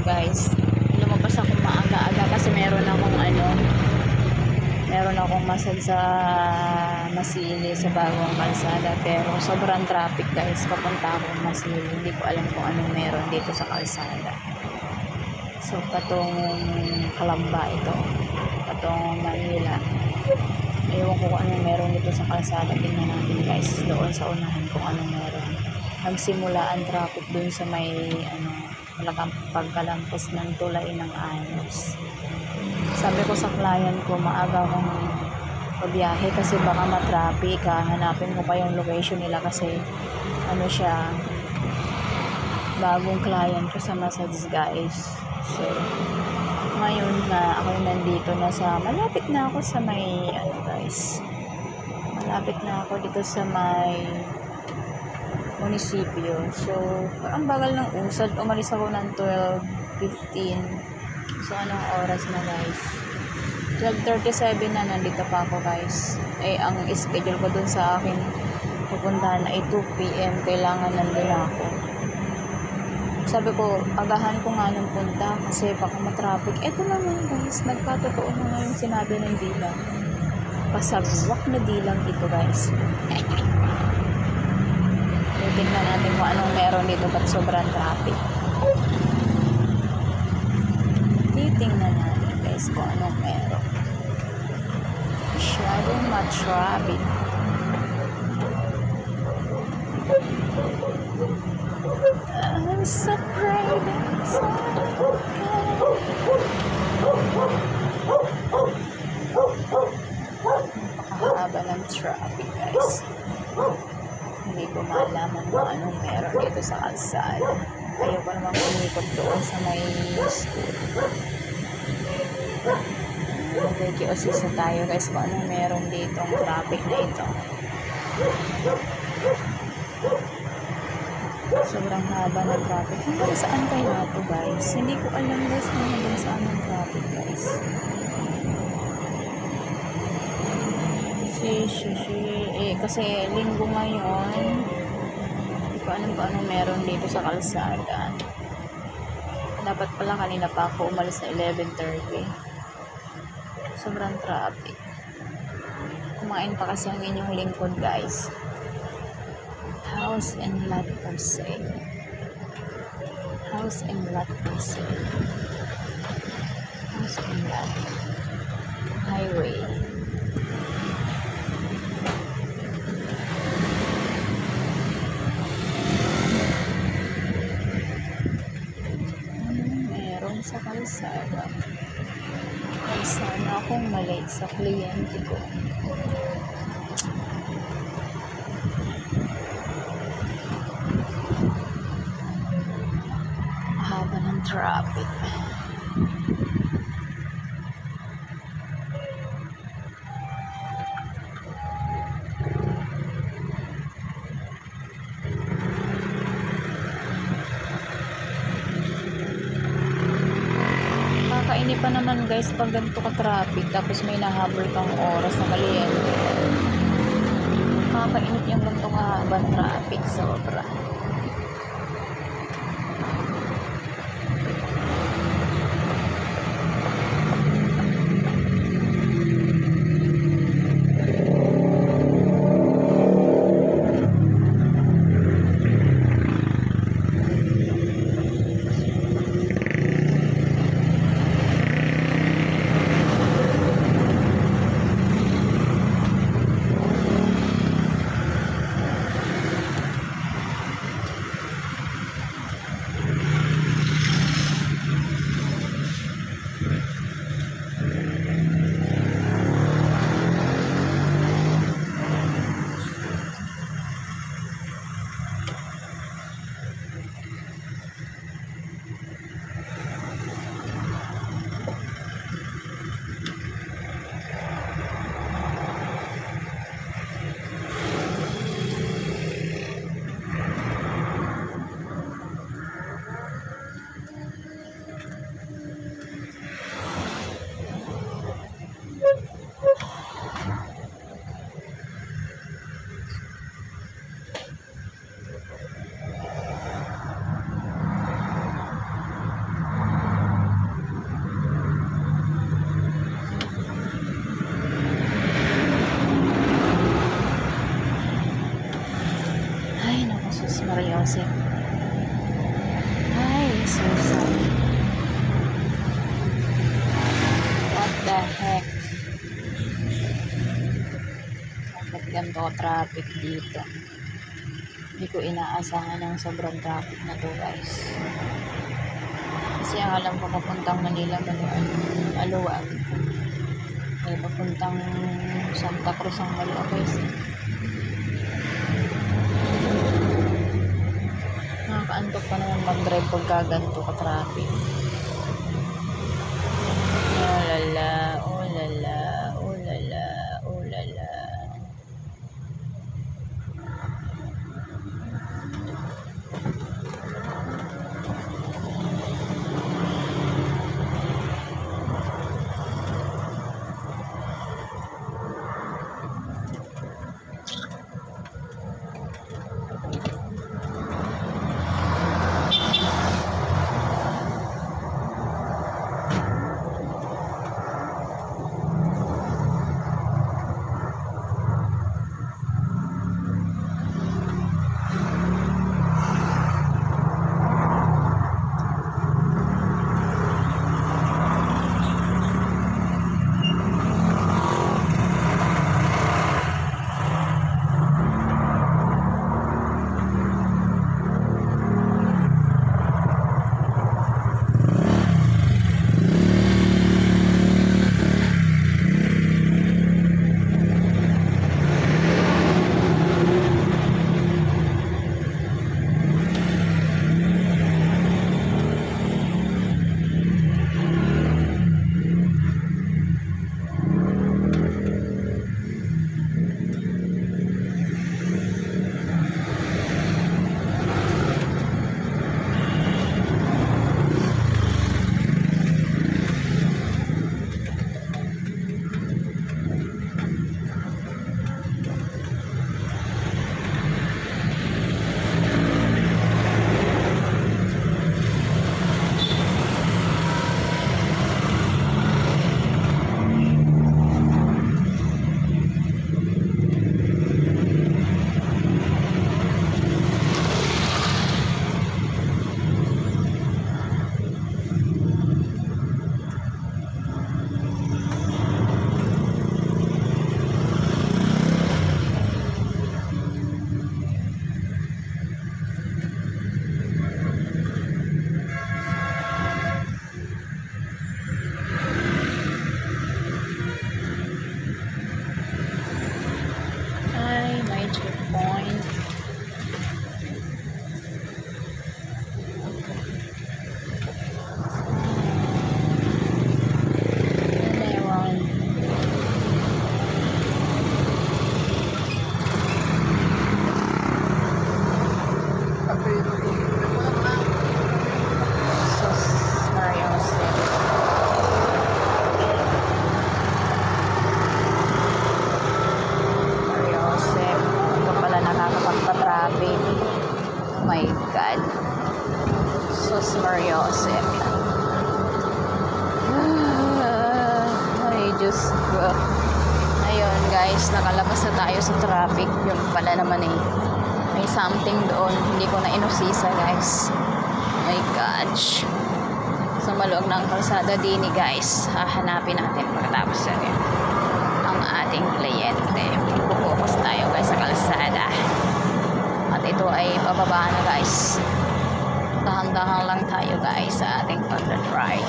guys, lumabas ako maaga-aga kasi meron akong massage sa Masili sa bagong kalsada, pero sobrang traffic guys. Papunta akong Masili, hindi ko alam kung anong meron dito sa kalsada. So patungong Kalamba ito, patungong Manila. Ewan ko kung anong meron dito sa kalsada. Tingnan natin guys doon sa unahan kung anong meron. Nagsimula ang traffic dun sa may malaking pagkalampas ng tulay ng Anos. Sabi ko sa client ko, maaga akong pabiyahe kasi baka matraffic. Hanapin ko pa yung location nila kasi siya, bagong client ko sa massage guys. So ngayon na ako nandito na sa, malapit na ako sa may guys, malapit na ako dito sa may munisipyo. So ang bagal ng usad, umalis ako ng 12:15. So anong oras na guys? 12:37 na, nandito pa ako guys. Ang schedule ko dun sa akin pupuntahan ay 2 PM. Kailangan nandun ako. Sabi ko, agahan ko nga ng punta kasi baka matraffic. Eto naman guys, nagkatotoo na nga yung sinabi ng dilang. Pasagwak na dilang ito guys. Tingnan natin kung anong meron dito ba't sobrang traffic. Titingnan natin guys kung anong meron. Masyadong matraffic. I'm so afraid napakahaba ng traffic guys. Hindi ko malaman kung anong meron dito sa kalsada. Ayoko naman kumikot doon sa may school. Mag-kiosisa tayo guys kung anong meron dito ang traffic na ito. Sobrang haba ng traffic. Hanggang saan kaya ito guys? Hindi ko alam guys kung hanggang saan ang traffic guys. Kasi linggo ngayon, hindi ko alam kung anong meron dito sa kalsada. Dapat pala kanina pa ako umalis na 11:30. Sobrang traffic. Kumain pa kasi ang inyong lingkod guys. House and lot for sale. House and lot for sale. House and lot. Highway. Meron sa kalsada. Ay sana akong malate sa kliyente ko. Haba ng traffic. Kakainip pa naman guys pag ganito ka traffic tapos may nahabol kang oras na kliyente. Kakainip yung ganito kahaba ng traffic, sobra. ganito traffic dito. Hindi ko inaasahan ng sobrang traffic na to guys. Kasi ang alam ko papuntang Manila, Maluwag. Ay papuntang Santa Cruz ang Maluwag guys. Nakakaantok pa naman mag-drive pagka ganito ka traffic. Oh lala, oh lala, oh lala, oh lala. Ay, may checkpoint. Ewan. Sus, Mario Jose. Mario Jose. Ito pala nakakapagpa-traffic. Oh my God. Sus, Mario Jose. Ay, Diyos ko. Ayun guys, nakalabas na tayo sa traffic. Yun pala naman eh. May something doon. Hindi ko na inusisa guys. Oh my gosh. Sa maluwag ng kalsada din eh guys. Hahanapin natin pagkatapos na ang ating kliyente. Pupukus tayo guys sa kalsada. At ito ay pababa na guys. Dahan-dahan lang tayo guys sa ating pag-drive.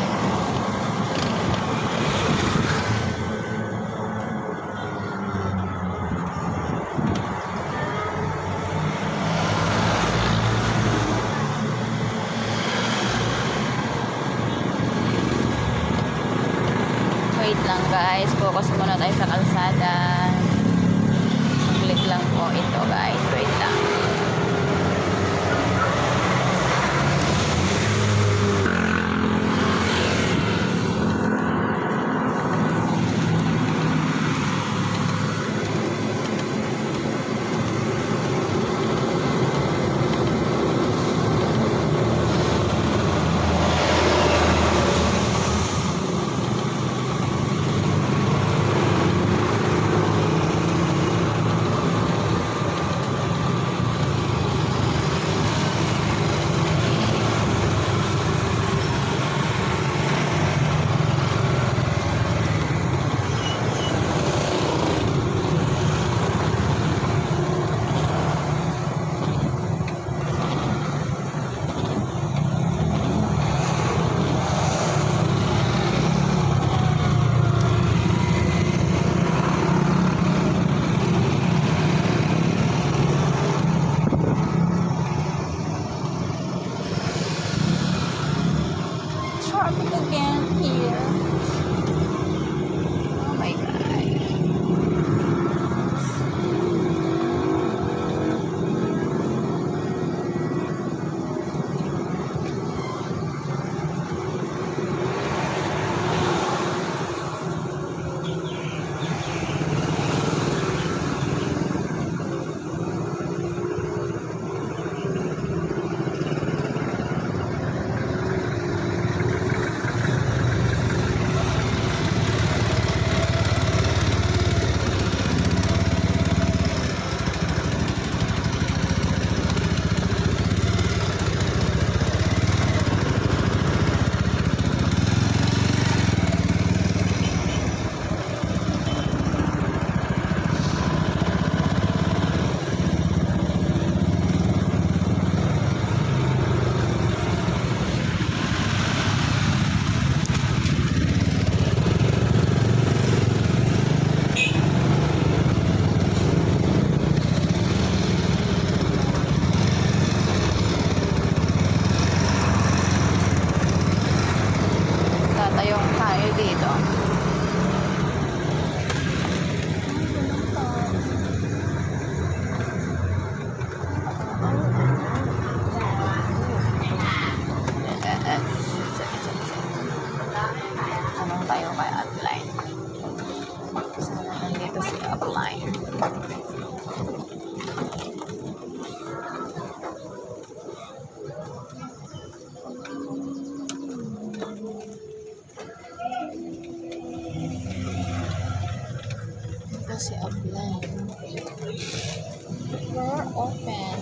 Wait lang guys, focus muna tayo sa kalsada. Saglit lang po ito guys, wait lang. traffic again here. Oh my God. Tatayong tayo dito. Tanong tayo kay Upline. Nandito si Upline. Ito si Upline. Door open.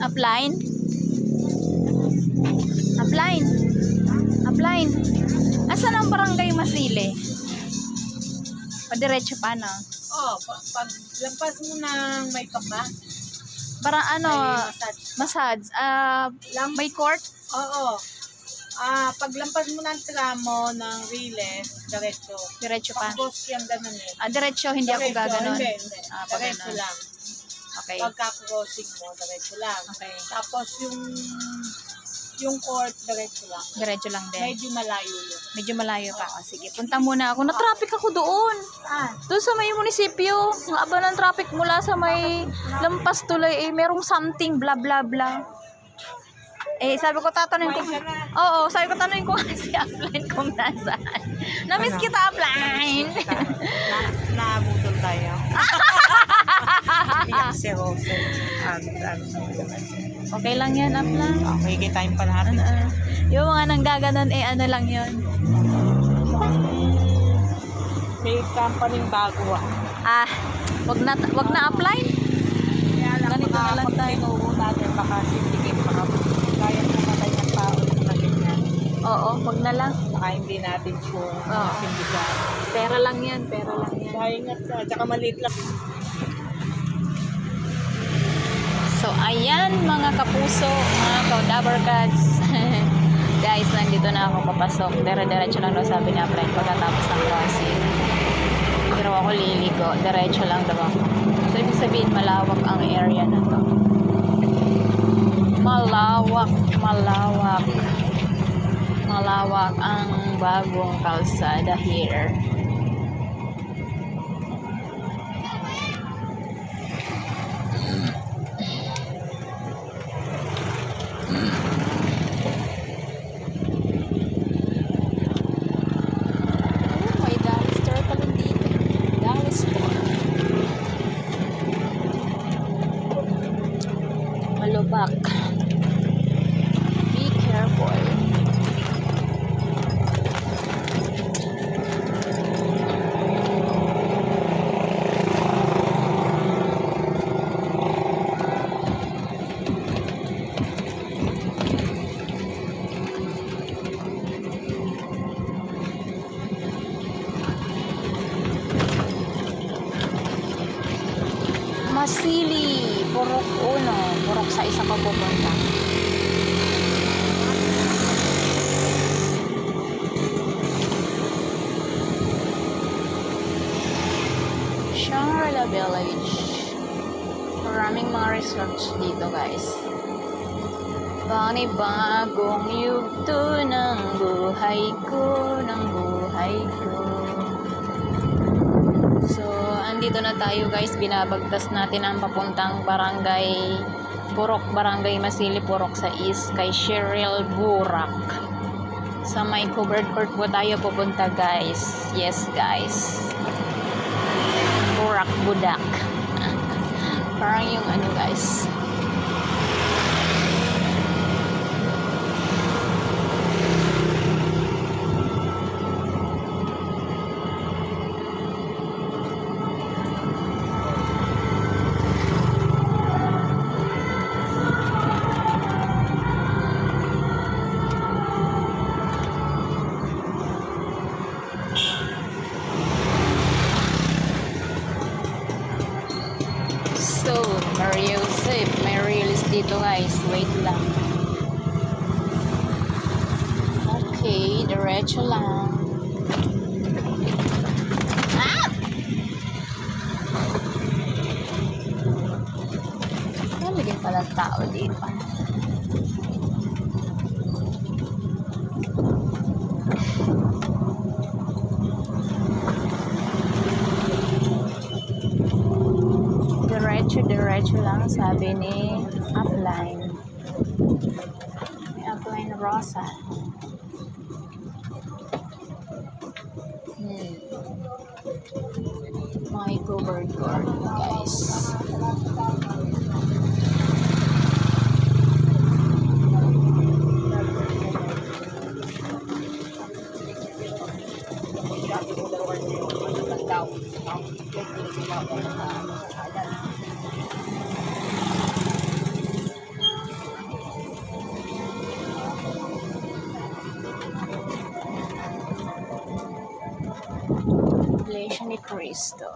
Upline? Upline? Upline? Asan ang barangay Masile? Padiretso pa, no? Oh, pag lampas mo ng may kapa, Ano, may massage. massage. May court? Oo. Pag lampas mo ng tramo ng Riles, diretso. Diretso pa. Tapos yung ganun eh. Diretso, hindi ako Diretso, gaganon. Hindi. Pag Diretso ganon. lang. Okay. Pagka-crossing mo, diretso lang. Okay. Tapos yung court, diretso lang. Diretso lang din. Medyo malayo yun. Medyo malayo pa. Sige, punta muna ako. Na-traffic ako doon. Doon sa may munisipyo. Ang aba ng traffic mula sa may lampas tulay. Merong something, bla bla bla. Sabi ko tatanungin ko. Oo, sabi ko tanungin ko si Upline kung nasaan. Na-miss kita, Upline. Naabutol tayo. Iyak si Rose. Okay lang yan, Upline. Okay, kitain pa lahat. Yung mga nanggaganon, ano lang yun. May company bago Wag na Upline. Kaya lang, Ganito na lang tayo. Tinuro natin, baka syndicate, baka kaya namatay ng tao na ganyan. Oo, wag na lang. Baka hindi natin sure na syndicate. Pera lang yan, pera lang yan. Kaya ingat ka, tsaka maliit lang. So, ayan mga kapuso, mga ka-Dabber Cats. Guys, nandito na ako papasok. Dire-diretso lang daw sabi ni Upline pagkatapos ng crossing. Pero ako liligo. Diretso lang daw ako. So, ibig sabihin malawak ang area na to. Malawak ang bagong kalsada here. May Dallas Turtle dito. Dallas Store. Malubak. ako pupunta. Shangri-La Village. Maraming mga resorts dito, guys. Panibagong yugto ng buhay ko, So, andito na tayo, guys. Binabagtas natin ang papuntang barangay Purok, Barangay Masili, Purok sa East, kay Cheryl Burak. Sa may covered court po tayo pupunta, guys. Yes, guys. Burak Budak. Parang yung ano, guys. So, may release dito, guys. Wait lang. Okay, diretso lang. Ah! Dami din pala tao dito. Diretso lang, sabi ni Upline. May Upline Rosa. My covered court, guys. Iglesia ni Cristo.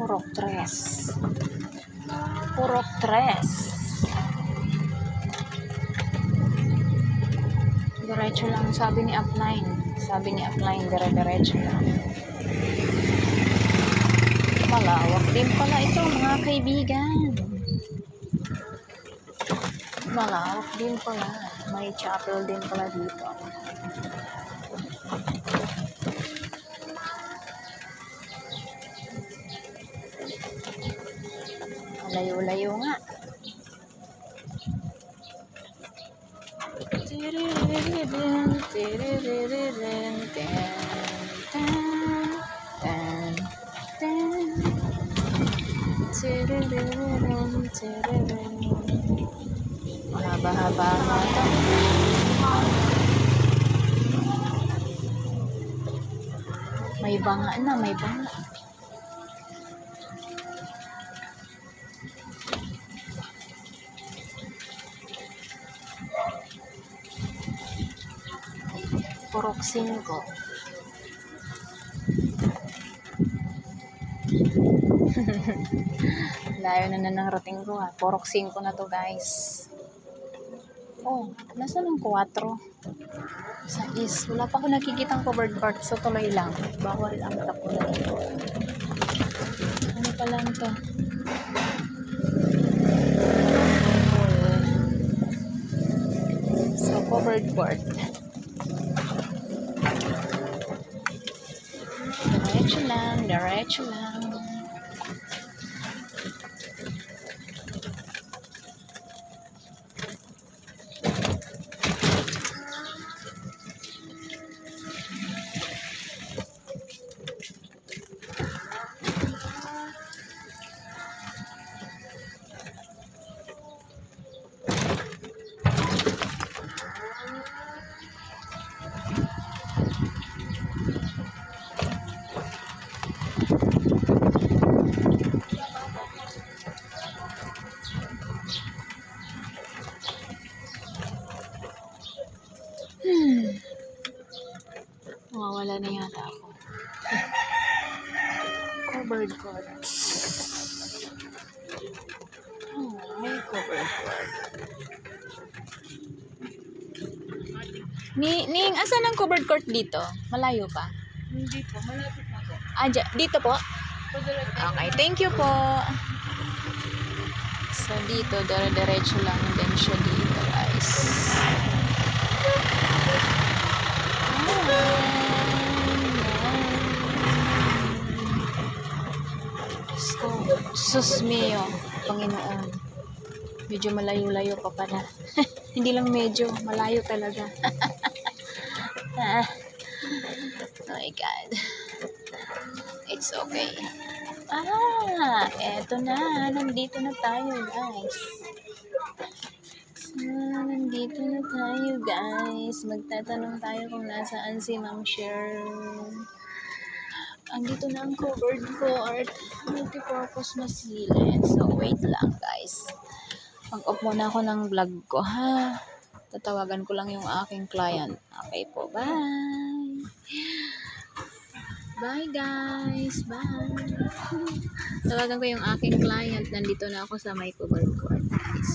Purok 3. Purok 3. Diretso lang, sabi ni Upline. Dire-diretso lang. Malawak din pala ito, mga kaibigan. Malawak din pala. May chapel din pala dito. Layo-layo nga. Mahaba-haba nga ito. May banga na, may banga. Purok 5. Layo na narating ko, ha. Purok 5 na to, guys. Oh, nasa ng 4? Sa East. Wala pa ako nakikitang covered part, so tuloy lang. Bawal ang tapo na dito. Ano pa lang to? So, covered part. Diretso lang. Nawala na yata ako. Covered court. Oh, may covered court. Ning, asan ang covered court dito? Malayo pa? Hindi po, malapit na po. Ah, dito po? Okay, thank you po. So, dito, dire-diretso lang din siya dito, guys. Sus mio, Panginoon. Medyo malayo-layo pa pala. Hindi lang medyo, malayo talaga. Oh my God. It's okay. Eto na. Nandito na tayo, guys. Nandito na tayo, guys. Magtatanong tayo kung nasaan si Ma'am Cheryl. Andito na ang covered court. Multipurpose masilin. So, wait lang, guys. Mag-off muna ako ng vlog ko, ha? Tatawagan ko lang yung aking client. Okay po, bye! Bye, guys! Bye! Tawagan ko yung aking client. Nandito na ako sa may covered court, guys.